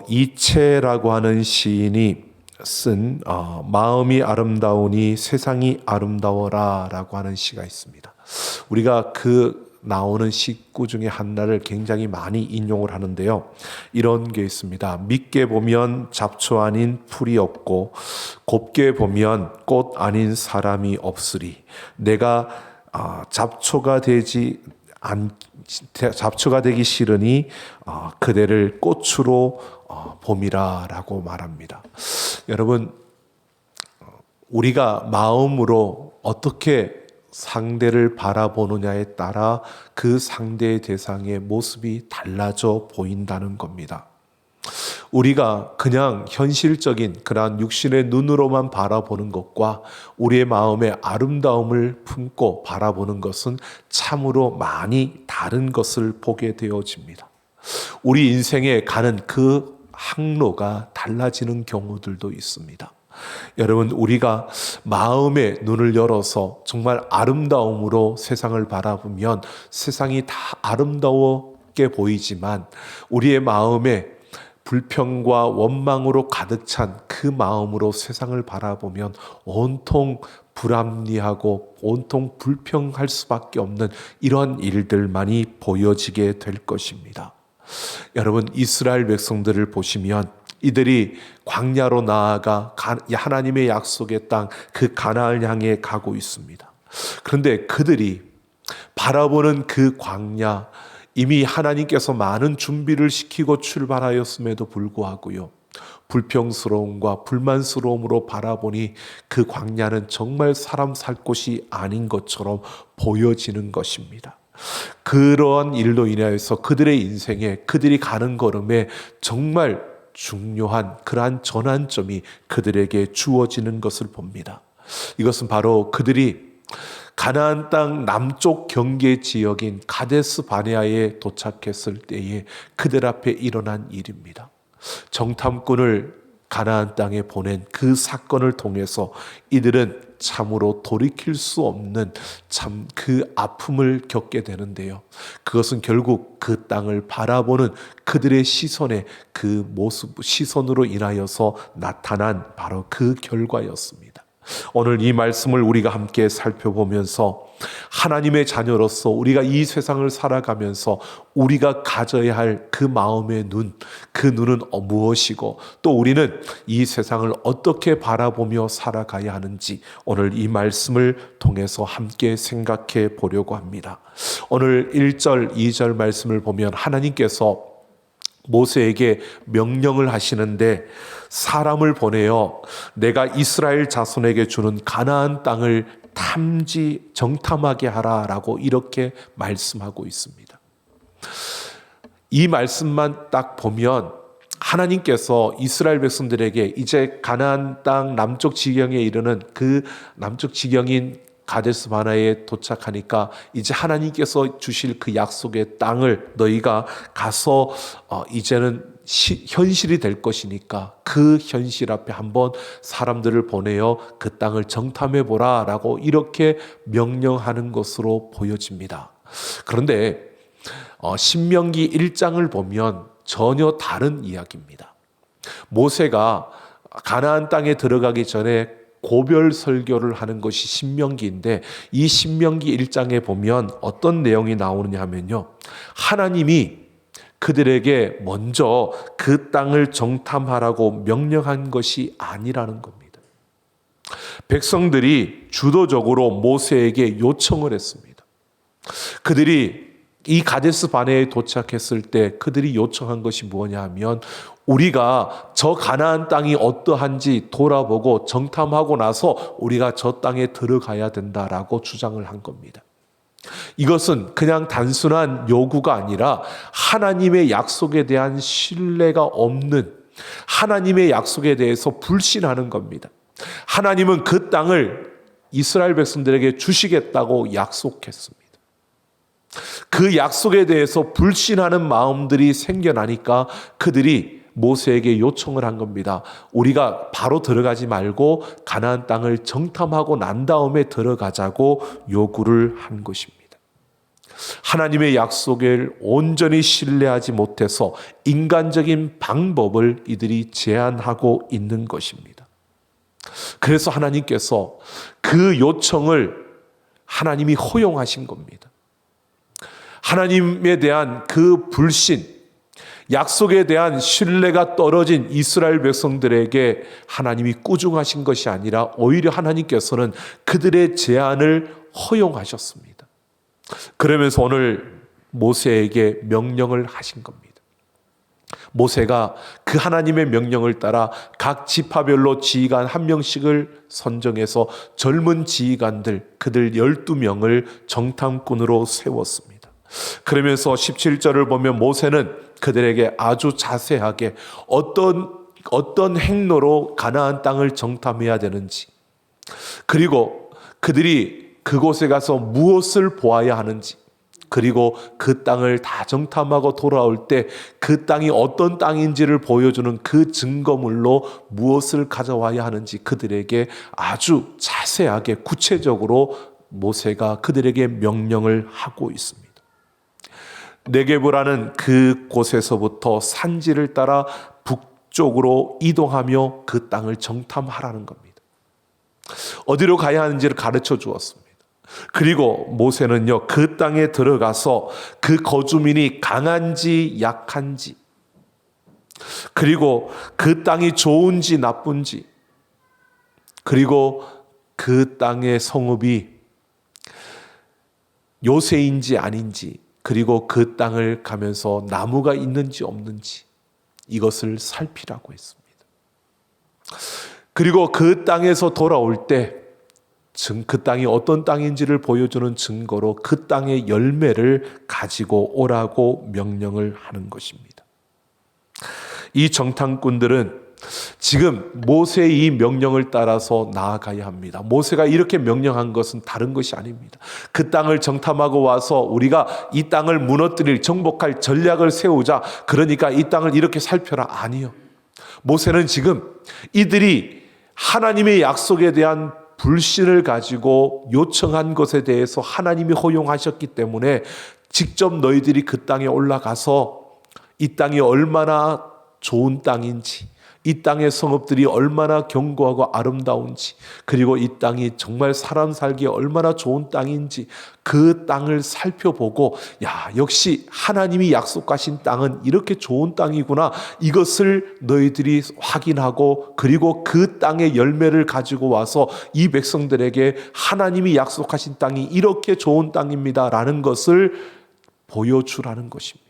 이채라고 하는 시인이 쓴 마음이 아름다우니 세상이 아름다워라 라고 하는 시가 있습니다. 우리가 그 나오는 시구 중에 하나를 굉장히 많이 인용을 하는데요. 이런 게 있습니다. 밉게 보면 잡초 아닌 풀이 없고 곱게 보면 꽃 아닌 사람이 없으리. 내가 잡초가 되기 싫으니 그대를 꽃으로 봄이라 라고 말합니다. 여러분, 우리가 마음으로 어떻게 상대를 바라보느냐에 따라 그 상대의 대상의 모습이 달라져 보인다는 겁니다. 우리가 그냥 현실적인 그러한 육신의 눈으로만 바라보는 것과 우리의 마음의 아름다움을 품고 바라보는 것은 참으로 많이 다른 것을 보게 되어집니다. 우리 인생에 가는 그 항로가 달라지는 경우들도 있습니다. 여러분, 우리가 마음의 눈을 열어서 정말 아름다움으로 세상을 바라보면 세상이 다 아름다웠게 보이지만 우리의 마음에 불평과 원망으로 가득 찬 그 마음으로 세상을 바라보면 온통 불합리하고 온통 불평할 수밖에 없는 이런 일들만이 보여지게 될 것입니다. 여러분, 이스라엘 백성들을 보시면 이들이 광야로 나아가 하나님의 약속의 땅 그 가나안을 향해 가고 있습니다. 그런데 그들이 바라보는 그 광야, 이미 하나님께서 많은 준비를 시키고 출발하였음에도 불구하고요, 불평스러움과 불만스러움으로 바라보니 그 광야는 정말 사람 살 곳이 아닌 것처럼 보여지는 것입니다. 그러한 일로 인하여서 그들의 인생에, 그들이 가는 걸음에 정말 중요한 그러한 전환점이 그들에게 주어지는 것을 봅니다. 이것은 바로 그들이 가나안 땅 남쪽 경계 지역인 가데스 바네아에 도착했을 때에 그들 앞에 일어난 일입니다. 정탐꾼을 가나안 땅에 보낸 그 사건을 통해서 이들은 참으로 돌이킬 수 없는 참 그 아픔을 겪게 되는데요. 그것은 결국 그 땅을 바라보는 그들의 시선의 그 모습, 시선으로 인하여서 나타난 바로 그 결과였습니다. 오늘 이 말씀을 우리가 함께 살펴보면서 하나님의 자녀로서 우리가 이 세상을 살아가면서 우리가 가져야 할 그 마음의 눈, 그 눈은 무엇이고 또 우리는 이 세상을 어떻게 바라보며 살아가야 하는지 오늘 이 말씀을 통해서 함께 생각해 보려고 합니다. 오늘 1절, 2절 말씀을 보면 하나님께서 모세에게 명령을 하시는데 사람을 보내어 내가 이스라엘 자손에게 주는 가나안 땅을 정탐하게 하라라고 이렇게 말씀하고 있습니다. 이 말씀만 딱 보면 하나님께서 이스라엘 백성들에게 이제 가나안 땅 남쪽 지경에 이르는 그 남쪽 지경인 가데스 바네아에 도착하니까 이제 하나님께서 주실 그 약속의 땅을 너희가 가서 이제는 현실이 될 것이니까 그 현실 앞에 한번 사람들을 보내어 그 땅을 정탐해 보라 라고 이렇게 명령하는 것으로 보여집니다. 그런데 신명기 1장을 보면 전혀 다른 이야기입니다. 모세가 가나안 땅에 들어가기 전에 고별 설교를 하는 것이 신명기인데 이 신명기 1장에 보면 어떤 내용이 나오느냐 하면요, 하나님이 그들에게 먼저 그 땅을 정탐하라고 명령한 것이 아니라는 겁니다. 백성들이 주도적으로 모세에게 요청을 했습니다. 그들이 이 가데스 바네아에 도착했을 때 그들이 요청한 것이 뭐냐 하면 우리가 저 가나안 땅이 어떠한지 돌아보고 정탐하고 나서 우리가 저 땅에 들어가야 된다라고 주장을 한 겁니다. 이것은 그냥 단순한 요구가 아니라 하나님의 약속에 대한 신뢰가 없는, 하나님의 약속에 대해서 불신하는 겁니다. 하나님은 그 땅을 이스라엘 백성들에게 주시겠다고 약속했습니다. 그 약속에 대해서 불신하는 마음들이 생겨나니까 그들이 모세에게 요청을 한 겁니다. 우리가 바로 들어가지 말고 가나안 땅을 정탐하고 난 다음에 들어가자고 요구를 한 것입니다. 하나님의 약속을 온전히 신뢰하지 못해서 인간적인 방법을 이들이 제안하고 있는 것입니다. 그래서 하나님께서 그 요청을 하나님이 허용하신 겁니다. 하나님에 대한 그 불신, 약속에 대한 신뢰가 떨어진 이스라엘 백성들에게 하나님이 꾸중하신 것이 아니라 오히려 하나님께서는 그들의 제안을 허용하셨습니다. 그러면서 오늘 모세에게 명령을 하신 겁니다. 모세가 그 하나님의 명령을 따라 각 지파별로 지휘관 한 명씩을 선정해서 젊은 지휘관들 그들 12명을 정탐꾼으로 세웠습니다. 그러면서 17절을 보면 모세는 그들에게 아주 자세하게 어떤 행로로 가나안 땅을 정탐해야 되는지, 그리고 그들이 그곳에 가서 무엇을 보아야 하는지, 그리고 그 땅을 다 정탐하고 돌아올 때 그 땅이 어떤 땅인지를 보여주는 그 증거물로 무엇을 가져와야 하는지 그들에게 아주 자세하게 구체적으로 모세가 그들에게 명령을 하고 있습니다. 네게브라는 그 곳에서부터 산지를 따라 북쪽으로 이동하며 그 땅을 정탐하라는 겁니다. 어디로 가야 하는지를 가르쳐 주었습니다. 그리고 모세는요, 그 땅에 들어가서 그 거주민이 강한지 약한지, 그리고 그 땅이 좋은지 나쁜지, 그리고 그 땅의 성읍이 요새인지 아닌지, 그리고 그 땅을 가면서 나무가 있는지 없는지 이것을 살피라고 했습니다. 그리고 그 땅에서 돌아올 때 그 땅이 어떤 땅인지를 보여주는 증거로 그 땅의 열매를 가지고 오라고 명령을 하는 것입니다. 이 정탐꾼들은 지금 모세의 이 명령을 따라서 나아가야 합니다. 모세가 이렇게 명령한 것은 다른 것이 아닙니다. 그 땅을 정탐하고 와서 우리가 이 땅을 무너뜨릴 정복할 전략을 세우자, 그러니까 이 땅을 이렇게 살펴라, 아니요. 모세는 지금 이들이 하나님의 약속에 대한 불신을 가지고 요청한 것에 대해서 하나님이 허용하셨기 때문에 직접 너희들이 그 땅에 올라가서 이 땅이 얼마나 좋은 땅인지, 이 땅의 성읍들이 얼마나 견고하고 아름다운지, 그리고 이 땅이 정말 사람 살기에 얼마나 좋은 땅인지 그 땅을 살펴보고, 야, 역시 하나님이 약속하신 땅은 이렇게 좋은 땅이구나, 이것을 너희들이 확인하고, 그리고 그 땅의 열매를 가지고 와서 이 백성들에게 하나님이 약속하신 땅이 이렇게 좋은 땅입니다 라는 것을 보여주라는 것입니다.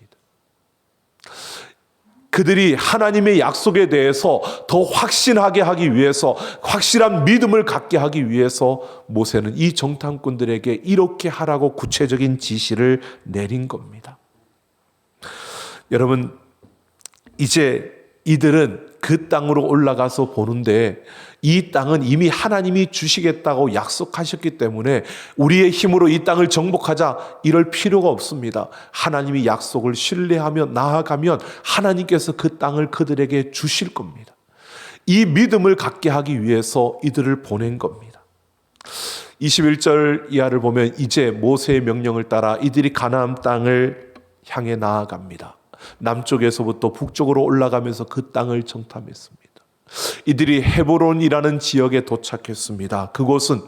그들이 하나님의 약속에 대해서 더 확신하게 하기 위해서, 확실한 믿음을 갖게 하기 위해서 모세는 이 정탐꾼들에게 이렇게 하라고 구체적인 지시를 내린 겁니다. 여러분, 이제 이들은 그 땅으로 올라가서 보는데 이 땅은 이미 하나님이 주시겠다고 약속하셨기 때문에 우리의 힘으로 이 땅을 정복하자 이럴 필요가 없습니다. 하나님이 약속을 신뢰하며 나아가면 하나님께서 그 땅을 그들에게 주실 겁니다. 이 믿음을 갖게 하기 위해서 이들을 보낸 겁니다. 21절 이하를 보면 이제 모세의 명령을 따라 이들이 가나안 땅을 향해 나아갑니다. 남쪽에서부터 북쪽으로 올라가면서 그 땅을 정탐했습니다. 이들이 헤브론이라는 지역에 도착했습니다. 그곳은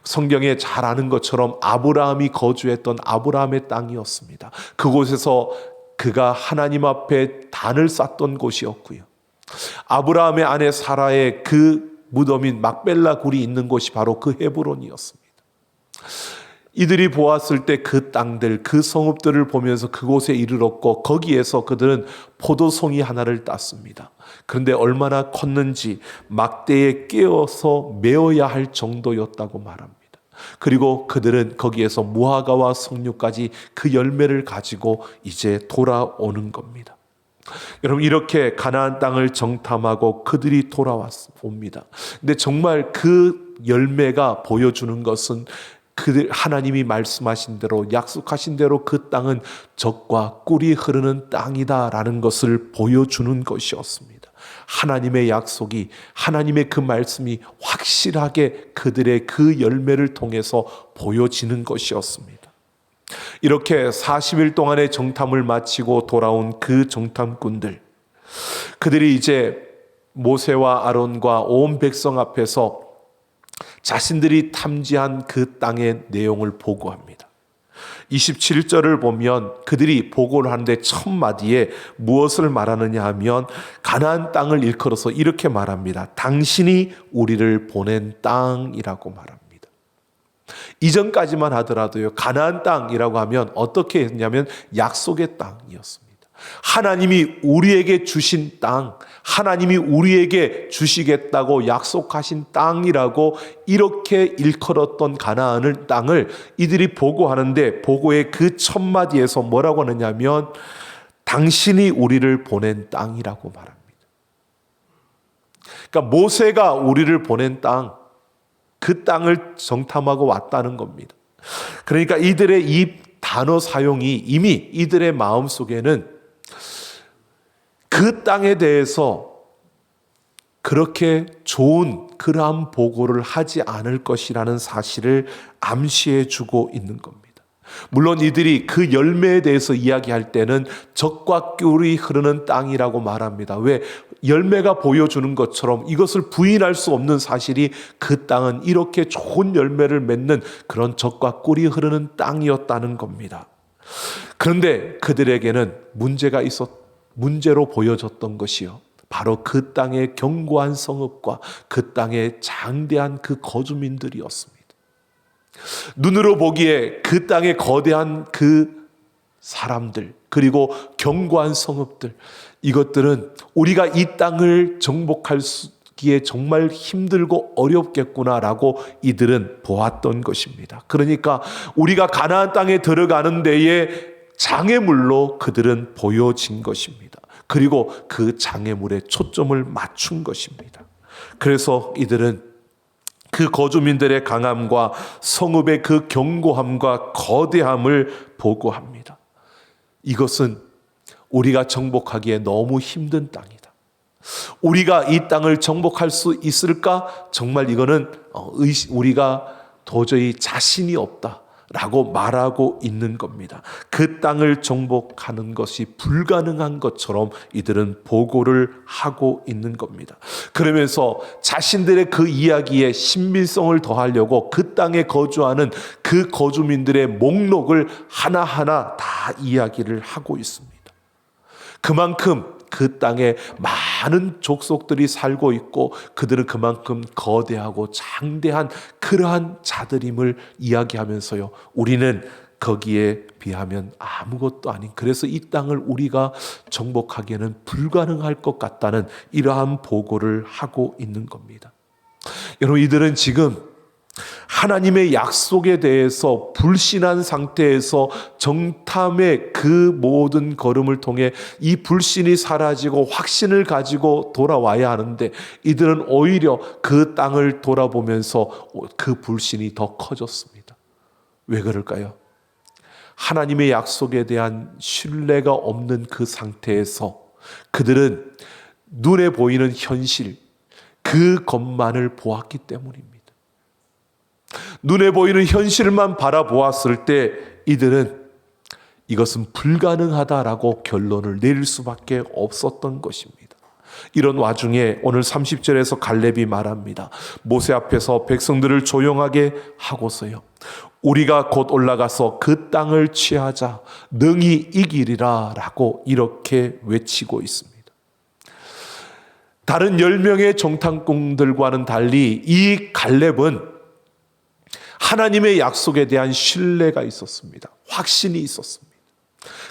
성경에 잘 아는 것처럼 아브라함이 거주했던 아브라함의 땅이었습니다. 그곳에서 그가 하나님 앞에 단을 쌓던 곳이었고요. 아브라함의 아내 사라의 그 무덤인 막벨라 굴이 있는 곳이 바로 그 헤브론이었습니다. 이들이 보았을 때 그 땅들, 그 성읍들을 보면서 그곳에 이르렀고 거기에서 그들은 포도송이 하나를 땄습니다. 그런데 얼마나 컸는지 막대에 끼어서 메어야 할 정도였다고 말합니다. 그리고 그들은 거기에서 무화과와 석류까지 그 열매를 가지고 이제 돌아오는 겁니다. 여러분, 이렇게 가나안 땅을 정탐하고 그들이 돌아옵니다. 근데 정말 그 열매가 보여주는 것은 그들 하나님이 말씀하신 대로, 약속하신 대로 그 땅은 젖과 꿀이 흐르는 땅이다라는 것을 보여주는 것이었습니다. 하나님의 약속이, 하나님의 그 말씀이 확실하게 그들의 그 열매를 통해서 보여지는 것이었습니다. 이렇게 40일 동안의 정탐을 마치고 돌아온 그 정탐꾼들, 그들이 이제 모세와 아론과 온 백성 앞에서 자신들이 탐지한 그 땅의 내용을 보고합니다. 27절을 보면 그들이 보고를 하는데 첫 마디에 무엇을 말하느냐 하면 가나안 땅을 일컬어서 이렇게 말합니다. 당신이 우리를 보낸 땅이라고 말합니다. 이전까지만 하더라도요, 가나안 땅이라고 하면 어떻게 했냐면 약속의 땅이었습니다. 하나님이 우리에게 주신 땅, 하나님이 우리에게 주시겠다고 약속하신 땅이라고 이렇게 일컬었던 가나안을 땅을 이들이 보고하는데, 보고의 그 첫 마디에서 뭐라고 하느냐면 당신이 우리를 보낸 땅이라고 말합니다. 그러니까 모세가 우리를 보낸 땅, 그 땅을 정탐하고 왔다는 겁니다. 그러니까 이들의 이 단어 사용이 이미 이들의 마음속에는 그 땅에 대해서 그렇게 좋은 그러한 보고를 하지 않을 것이라는 사실을 암시해 주고 있는 겁니다. 물론 이들이 그 열매에 대해서 이야기할 때는 젖과 꿀이 흐르는 땅이라고 말합니다. 왜? 열매가 보여주는 것처럼 이것을 부인할 수 없는 사실이 그 땅은 이렇게 좋은 열매를 맺는 그런 젖과 꿀이 흐르는 땅이었다는 겁니다. 그런데 그들에게는 문제로 보여졌던 것이요, 바로 그 땅의 견고한 성읍과 그 땅의 장대한 그 거주민들이었습니다. 눈으로 보기에 그 땅의 거대한 그 사람들, 그리고 견고한 성읍들, 이것들은 우리가 이 땅을 정복하기에 정말 힘들고 어렵겠구나라고 이들은 보았던 것입니다. 그러니까 우리가 가나안 땅에 들어가는 데에 장애물로 그들은 보여진 것입니다. 그리고 그 장애물에 초점을 맞춘 것입니다. 그래서 이들은 그 거주민들의 강함과 성읍의 그 견고함과 거대함을 보고합니다. 이것은 우리가 정복하기에 너무 힘든 땅이다. 우리가 이 땅을 정복할 수 있을까? 정말 이거는 우리가 도저히 자신이 없다라고 말하고 있는 겁니다. 그 땅을 정복하는 것이 불가능한 것처럼 이들은 보고를 하고 있는 겁니다. 그러면서 자신들의 그 이야기에 신빙성을 더하려고 그 땅에 거주하는 그 거주민들의 목록을 하나하나 다 이야기를 하고 있습니다. 그만큼 그 땅에 많은 족속들이 살고 있고 그들은 그만큼 거대하고 장대한 그러한 자들임을 이야기하면서요, 우리는 거기에 비하면 아무것도 아닌, 그래서 이 땅을 우리가 정복하기에는 불가능할 것 같다는 이러한 보고를 하고 있는 겁니다. 여러분, 이들은 지금 하나님의 약속에 대해서 불신한 상태에서 정탐의 그 모든 걸음을 통해 이 불신이 사라지고 확신을 가지고 돌아와야 하는데, 이들은 오히려 그 땅을 돌아보면서 그 불신이 더 커졌습니다. 왜 그럴까요? 하나님의 약속에 대한 신뢰가 없는 그 상태에서 그들은 눈에 보이는 현실, 그 것만을 보았기 때문입니다. 눈에 보이는 현실만 바라보았을 때 이들은 이것은 불가능하다라고 결론을 내릴 수밖에 없었던 것입니다. 이런 와중에 오늘 30절에서 갈렙이 말합니다. 모세 앞에서 백성들을 조용하게 하고서요, 우리가 곧 올라가서 그 땅을 취하자, 능히 이기리라 라고 이렇게 외치고 있습니다. 다른 10명의 정탐꾼들과는 달리 이 갈렙은 하나님의 약속에 대한 신뢰가 있었습니다. 확신이 있었습니다.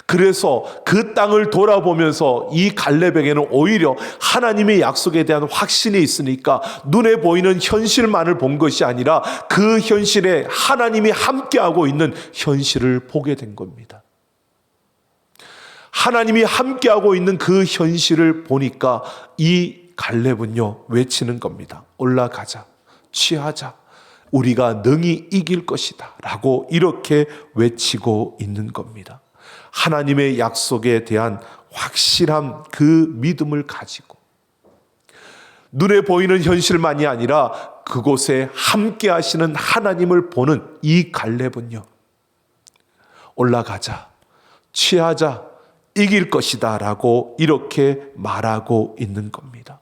그래서 그 땅을 돌아보면서 이 갈렙에게는 오히려 하나님의 약속에 대한 확신이 있으니까 눈에 보이는 현실만을 본 것이 아니라 그 현실에 하나님이 함께하고 있는 현실을 보게 된 겁니다. 하나님이 함께하고 있는 그 현실을 보니까 이 갈렙은요, 외치는 겁니다. 올라가자, 취하자, 우리가 능히 이길 것이다 라고 이렇게 외치고 있는 겁니다. 하나님의 약속에 대한 확실한 그 믿음을 가지고 눈에 보이는 현실만이 아니라 그곳에 함께 하시는 하나님을 보는 이 갈렙은요, 올라가자, 취하자, 이길 것이다 라고 이렇게 말하고 있는 겁니다.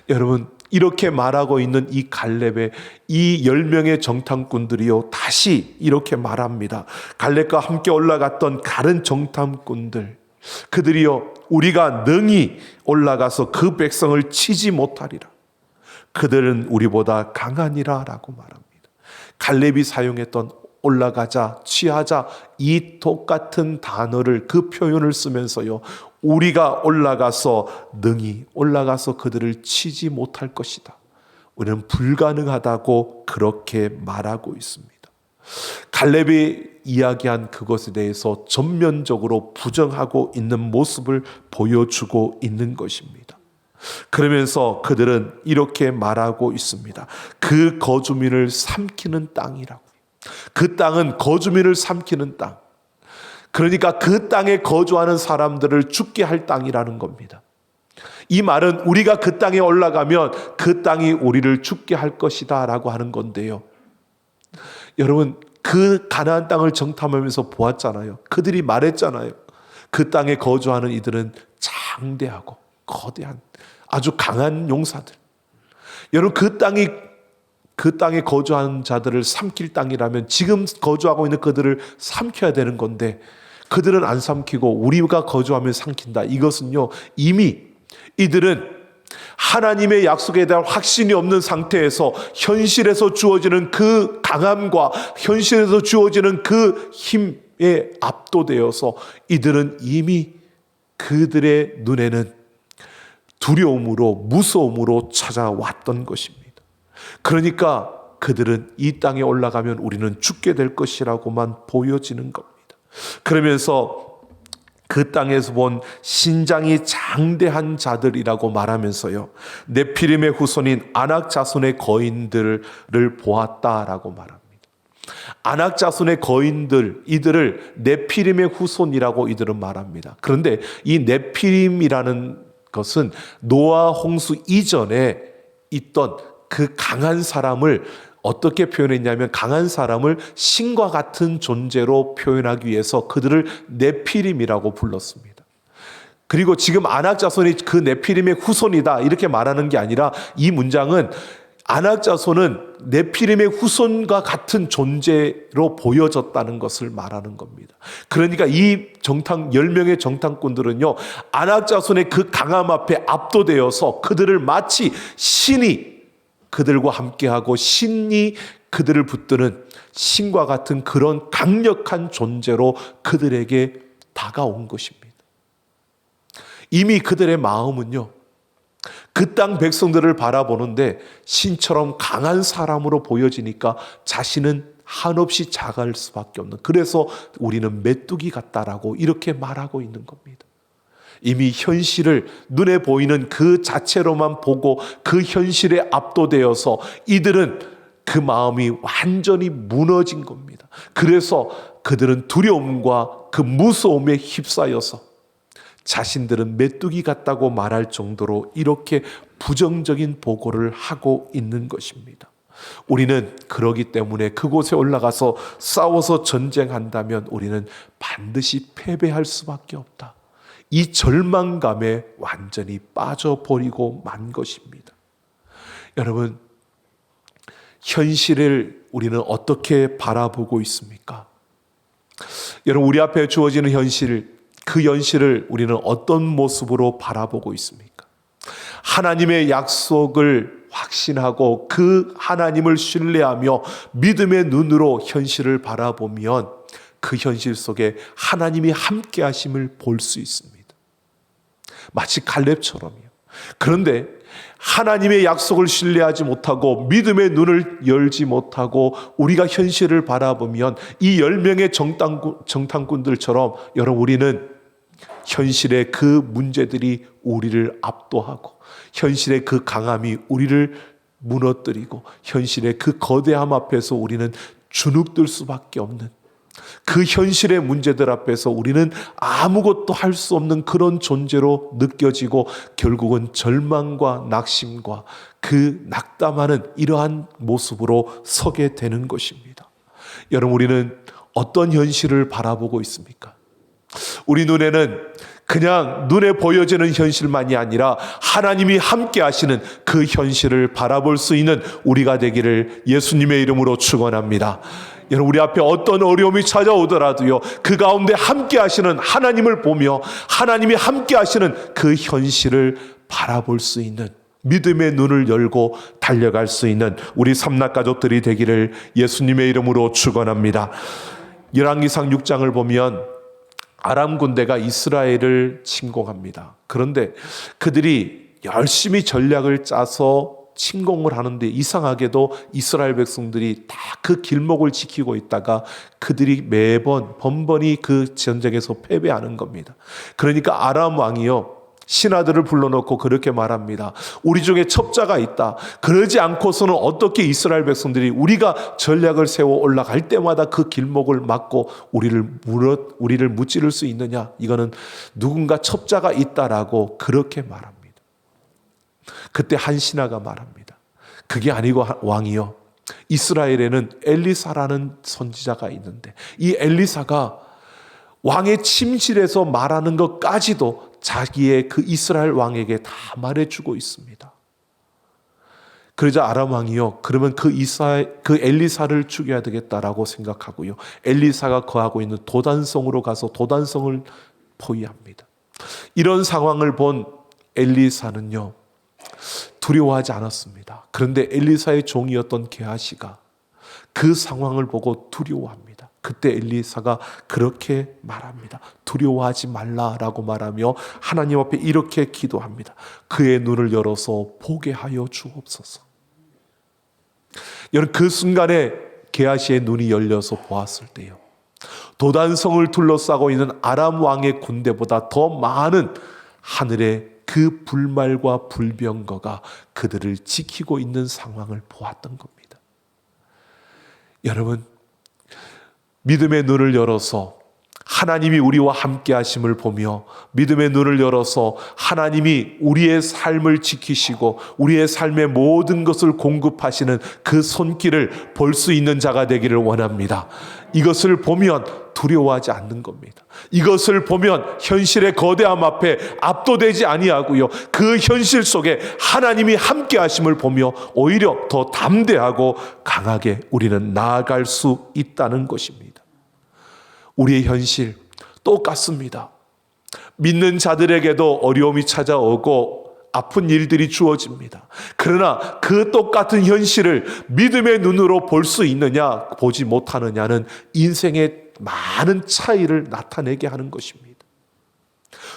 여러분, 이렇게 말하고 있는 이 갈렙의 이 10명의 정탐꾼들이요, 다시 이렇게 말합니다. 갈렙과 함께 올라갔던 다른 정탐꾼들, 그들이요, 우리가 능히 올라가서 그 백성을 치지 못하리라. 그들은 우리보다 강하니라 라고 말합니다. 갈렙이 사용했던 올라가자, 취하자, 이 똑같은 단어를, 그 표현을 쓰면서요, 우리가 올라가서 능히 올라가서 그들을 치지 못할 것이다, 우리는 불가능하다고 그렇게 말하고 있습니다. 갈렙이 이야기한 그것에 대해서 전면적으로 부정하고 있는 모습을 보여주고 있는 것입니다. 그러면서 그들은 이렇게 말하고 있습니다. 그 거주민을 삼키는 땅이라고. 그 땅은 거주민을 삼키는 땅, 그러니까 그 땅에 거주하는 사람들을 죽게 할 땅이라는 겁니다. 이 말은 우리가 그 땅에 올라가면 그 땅이 우리를 죽게 할 것이다 라고 하는 건데요, 여러분, 그 가나안 땅을 정탐하면서 보았잖아요. 그들이 말했잖아요. 그 땅에 거주하는 이들은 장대하고 거대한 아주 강한 용사들. 여러분, 그 땅에 거주하는 자들을 삼킬 땅이라면 지금 거주하고 있는 그들을 삼켜야 되는 건데, 그들은 안 삼키고 우리가 거주하면 삼킨다. 이것은요, 이미 이들은 하나님의 약속에 대한 확신이 없는 상태에서 현실에서 주어지는 그 강함과 현실에서 주어지는 그 힘에 압도되어서 이들은 이미 그들의 눈에는 두려움으로, 무서움으로 찾아왔던 것입니다. 그러니까 그들은 이 땅에 올라가면 우리는 죽게 될 것이라고만 보여지는 겁니다. 그러면서 그 땅에서 본 신장이 장대한 자들이라고 말하면서요, 네피림의 후손인 아낙 자손의 거인들을 보았다라고 말합니다. 아낙 자손의 거인들, 이들을 네피림의 후손이라고 이들은 말합니다. 그런데 이 네피림이라는 것은 노아 홍수 이전에 있던 그 강한 사람을 어떻게 표현했냐면, 강한 사람을 신과 같은 존재로 표현하기 위해서 그들을 네피림이라고 불렀습니다. 그리고 지금 아낙 자손이 그 네피림의 후손이다 이렇게 말하는 게 아니라, 이 문장은 아낙 자손은 네피림의 후손과 같은 존재로 보여졌다는 것을 말하는 겁니다. 그러니까 이 10명의 정탐꾼들은요, 아낙 자손의 그 강함 앞에 압도되어서 그들을 마치 신이 그들과 함께하고 신이 그들을 붙드는 신과 같은 그런 강력한 존재로 그들에게 다가온 것입니다. 이미 그들의 마음은요, 그 땅 백성들을 바라보는데 신처럼 강한 사람으로 보여지니까 자신은 한없이 작을 수밖에 없는, 그래서 우리는 메뚜기 같다라고 이렇게 말하고 있는 겁니다. 이미 현실을 눈에 보이는 그 자체로만 보고 그 현실에 압도되어서 이들은 그 마음이 완전히 무너진 겁니다. 그래서 그들은 두려움과 그 무서움에 휩싸여서 자신들은 메뚜기 같다고 말할 정도로 이렇게 부정적인 보고를 하고 있는 것입니다. 우리는 그러기 때문에 그곳에 올라가서 싸워서 전쟁한다면 우리는 반드시 패배할 수밖에 없다, 이 절망감에 완전히 빠져버리고 만 것입니다. 여러분, 현실을 우리는 어떻게 바라보고 있습니까? 여러분, 우리 앞에 주어지는 현실, 그 현실을 우리는 어떤 모습으로 바라보고 있습니까? 하나님의 약속을 확신하고 그 하나님을 신뢰하며 믿음의 눈으로 현실을 바라보면 그 현실 속에 하나님이 함께 하심을 볼 수 있습니다. 마치 갈렙처럼요. 그런데 하나님의 약속을 신뢰하지 못하고 믿음의 눈을 열지 못하고 우리가 현실을 바라보면 이 10명의 정탐꾼들처럼 여러분, 우리는 현실의 그 문제들이 우리를 압도하고 현실의 그 강함이 우리를 무너뜨리고 현실의 그 거대함 앞에서 우리는 주눅들 수밖에 없는, 그 현실의 문제들 앞에서 우리는 아무것도 할 수 없는 그런 존재로 느껴지고 결국은 절망과 낙심과 그 낙담하는 이러한 모습으로 서게 되는 것입니다. 여러분, 우리는 어떤 현실을 바라보고 있습니까? 우리 눈에는 그냥 눈에 보여지는 현실만이 아니라 하나님이 함께 하시는 그 현실을 바라볼 수 있는 우리가 되기를 예수님의 이름으로 축원합니다. 여러분, 우리 앞에 어떤 어려움이 찾아오더라도요, 그 가운데 함께 하시는 하나님을 보며 하나님이 함께 하시는 그 현실을 바라볼 수 있는, 믿음의 눈을 열고 달려갈 수 있는 우리 삼락 가족들이 되기를 예수님의 이름으로 축원합니다. 열왕기상 6장을 보면 아람 군대가 이스라엘을 침공합니다. 그런데 그들이 열심히 전략을 짜서 침공을 하는데 이상하게도 이스라엘 백성들이 다 그 길목을 지키고 있다가 그들이 매번 번번이 그 전쟁에서 패배하는 겁니다. 그러니까 아람 왕이요, 신하들을 불러놓고 그렇게 말합니다. 우리 중에 첩자가 있다. 그러지 않고서는 어떻게 이스라엘 백성들이 우리가 전략을 세워 올라갈 때마다 그 길목을 막고 우리를 무찌를 수 있느냐? 이거는 누군가 첩자가 있다라고 그렇게 말합니다. 그때 한 신하가 말합니다. 그게 아니고 왕이요, 이스라엘에는 엘리사라는 선지자가 있는데 이 엘리사가 왕의 침실에서 말하는 것까지도 자기의 그 이스라엘 왕에게 다 말해주고 있습니다. 그러자 아람 왕이요, 그러면 그 엘리사를 죽여야 되겠다라고 생각하고요, 엘리사가 거하고 있는 도단성으로 가서 도단성을 포위합니다. 이런 상황을 본 엘리사는요, 두려워하지 않았습니다. 그런데 엘리사의 종이었던 게하시가 그 상황을 보고 두려워합니다. 그때 엘리사가 그렇게 말합니다. 두려워하지 말라라고 말하며 하나님 앞에 이렇게 기도합니다. 그의 눈을 열어서 보게 하여 주옵소서. 여러분, 그 순간에 게하시의 눈이 열려서 보았을 때요, 도단성을 둘러싸고 있는 아람 왕의 군대보다 더 많은 하늘의 그 불말과 불병거가 그들을 지키고 있는 상황을 보았던 겁니다. 여러분, 믿음의 눈을 열어서 하나님이 우리와 함께 하심을 보며 믿음의 눈을 열어서 하나님이 우리의 삶을 지키시고 우리의 삶의 모든 것을 공급하시는 그 손길을 볼 수 있는 자가 되기를 원합니다. 이것을 보면 두려워하지 않는 겁니다. 이것을 보면 현실의 거대함 앞에 압도되지 아니하고요, 그 현실 속에 하나님이 함께 하심을 보며 오히려 더 담대하고 강하게 우리는 나아갈 수 있다는 것입니다. 우리의 현실 똑같습니다. 믿는 자들에게도 어려움이 찾아오고 아픈 일들이 주어집니다. 그러나 그 똑같은 현실을 믿음의 눈으로 볼 수 있느냐 보지 못하느냐는 인생의 많은 차이를 나타내게 하는 것입니다.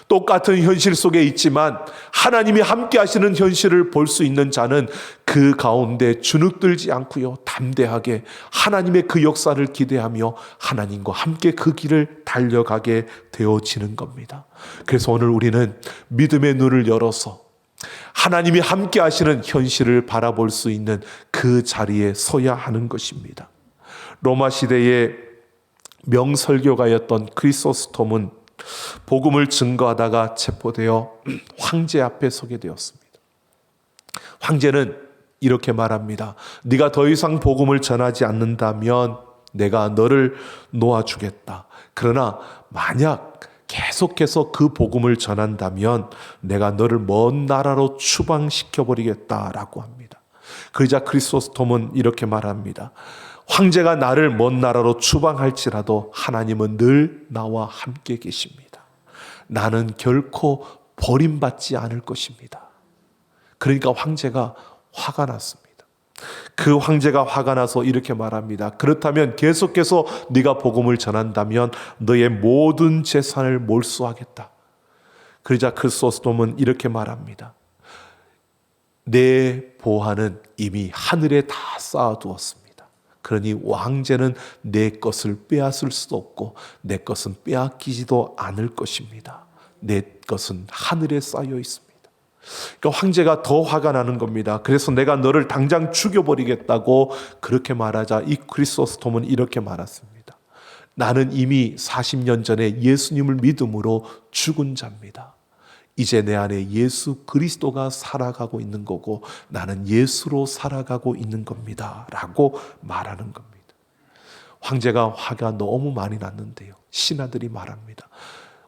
똑같은 현실 속에 있지만 하나님이 함께 하시는 현실을 볼 수 있는 자는 그 가운데 주눅들지 않고요, 담대하게 하나님의 그 역사를 기대하며 하나님과 함께 그 길을 달려가게 되어지는 겁니다. 그래서 오늘 우리는 믿음의 눈을 열어서 하나님이 함께 하시는 현실을 바라볼 수 있는 그 자리에 서야 하는 것입니다. 로마 시대의 명설교가였던 크리소스톰은 복음을 증거하다가 체포되어 황제 앞에 서게 되었습니다. 황제는 이렇게 말합니다. 네가 더 이상 복음을 전하지 않는다면 내가 너를 놓아주겠다. 그러나 만약 계속해서 그 복음을 전한다면 내가 너를 먼 나라로 추방시켜버리겠다라고 합니다. 그러자 크리소스톰은 이렇게 말합니다. 황제가 나를 먼 나라로 추방할지라도 하나님은 늘 나와 함께 계십니다. 나는 결코 버림받지 않을 것입니다. 그러니까 황제가 화가 났습니다. 그 황제가 화가 나서 이렇게 말합니다. 그렇다면 계속해서 네가 복음을 전한다면 너의 모든 재산을 몰수하겠다. 그러자 크리소스톰은 이렇게 말합니다. 내 보화는 이미 하늘에 다 쌓아두었습니다. 그러니 왕제는 내 것을 빼앗을 수도 없고 내 것은 빼앗기지도 않을 것입니다. 내 것은 하늘에 쌓여 있습니다. 그러니까 황제가 더 화가 나는 겁니다. 그래서 내가 너를 당장 죽여버리겠다고 그렇게 말하자 이 크리소스톰은 이렇게 말했습니다. 나는 이미 40년 전에 예수님을 믿음으로 죽은 자입니다. 이제 내 안에 예수 그리스도가 살아가고 있는 거고 나는 예수로 살아가고 있는 겁니다 라고 말하는 겁니다. 황제가 화가 너무 많이 났는데요, 신하들이 말합니다.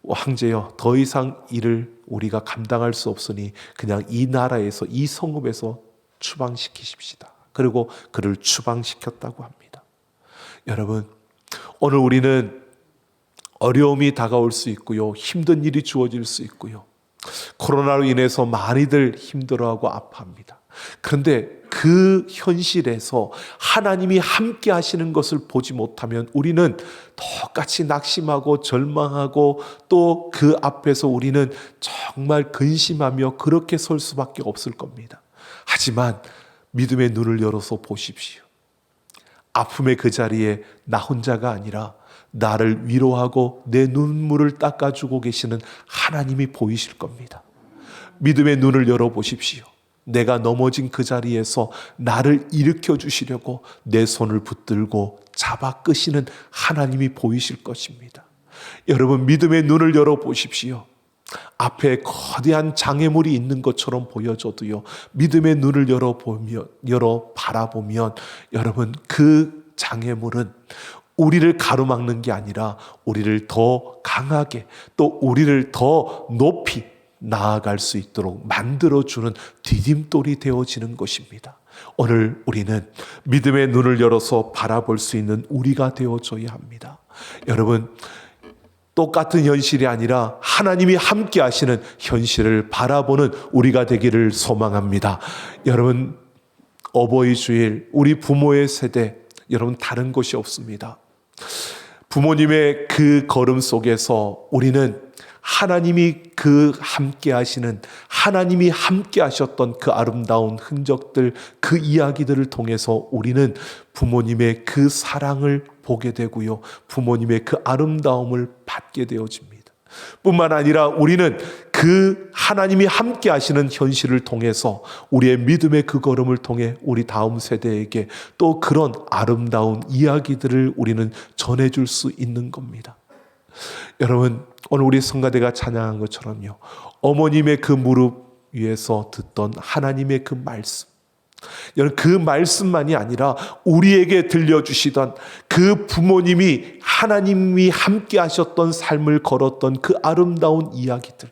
황제여, 더 이상 일을 우리가 감당할 수 없으니 그냥 이 나라에서, 이 성읍에서 추방시키십시다. 그리고 그를 추방시켰다고 합니다. 여러분, 오늘 우리는 어려움이 다가올 수 있고요, 힘든 일이 주어질 수 있고요, 코로나로 인해서 많이들 힘들어하고 아파합니다. 그런데 그 현실에서 하나님이 함께 하시는 것을 보지 못하면 우리는 똑같이 낙심하고 절망하고 또 그 앞에서 우리는 정말 근심하며 그렇게 설 수밖에 없을 겁니다. 하지만 믿음의 눈을 열어서 보십시오. 아픔의 그 자리에 나 혼자가 아니라 나를 위로하고 내 눈물을 닦아주고 계시는 하나님이 보이실 겁니다. 믿음의 눈을 열어보십시오. 내가 넘어진 그 자리에서 나를 일으켜 주시려고 내 손을 붙들고 잡아 끄시는 하나님이 보이실 것입니다. 여러분, 믿음의 눈을 열어보십시오. 앞에 거대한 장애물이 있는 것처럼 보여져도요, 믿음의 눈을 열어 바라보면 여러분, 그 장애물은 우리를 가로막는 게 아니라 우리를 더 강하게, 또 우리를 더 높이 나아갈 수 있도록 만들어주는 디딤돌이 되어지는 것입니다. 오늘 우리는 믿음의 눈을 열어서 바라볼 수 있는 우리가 되어줘야 합니다. 여러분, 똑같은 현실이 아니라 하나님이 함께 하시는 현실을 바라보는 우리가 되기를 소망합니다. 여러분, 어버이 주일, 우리 부모의 세대, 여러분 다른 것이 없습니다. 부모님의 그 걸음 속에서 우리는 하나님이 그 함께 하시는, 하나님이 함께 하셨던 그 아름다운 흔적들, 그 이야기들을 통해서 우리는 부모님의 그 사랑을 보게 되고요, 부모님의 그 아름다움을 받게 되어집니다. 뿐만 아니라 우리는 그 하나님이 함께 하시는 현실을 통해서 우리의 믿음의 그 걸음을 통해 우리 다음 세대에게 또 그런 아름다운 이야기들을 우리는 전해줄 수 있는 겁니다. 여러분, 오늘 우리 성가대가 찬양한 것처럼요, 어머님의 그 무릎 위에서 듣던 하나님의 그 말씀, 여러분, 그 말씀만이 아니라 우리에게 들려주시던 그 부모님이 하나님이 함께 하셨던 삶을 걸었던 그 아름다운 이야기들,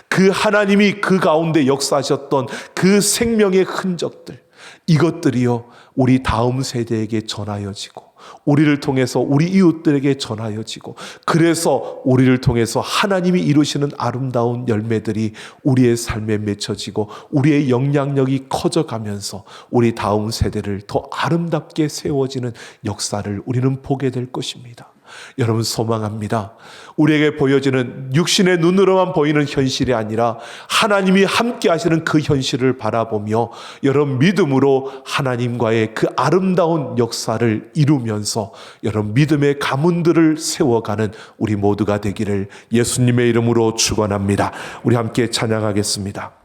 그 하나님이 그 가운데 역사하셨던 그 생명의 흔적들, 이것들이요 우리 다음 세대에게 전하여지고 우리를 통해서 우리 이웃들에게 전하여지고, 그래서 우리를 통해서 하나님이 이루시는 아름다운 열매들이 우리의 삶에 맺혀지고 우리의 영향력이 커져가면서 우리 다음 세대를 더 아름답게 세워지는 역사를 우리는 보게 될 것입니다. 여러분, 소망합니다. 우리에게 보여지는 육신의 눈으로만 보이는 현실이 아니라 하나님이 함께 하시는 그 현실을 바라보며 여러분 믿음으로 하나님과의 그 아름다운 역사를 이루면서 여러분 믿음의 가문들을 세워가는 우리 모두가 되기를 예수님의 이름으로 축원합니다. 우리 함께 찬양하겠습니다.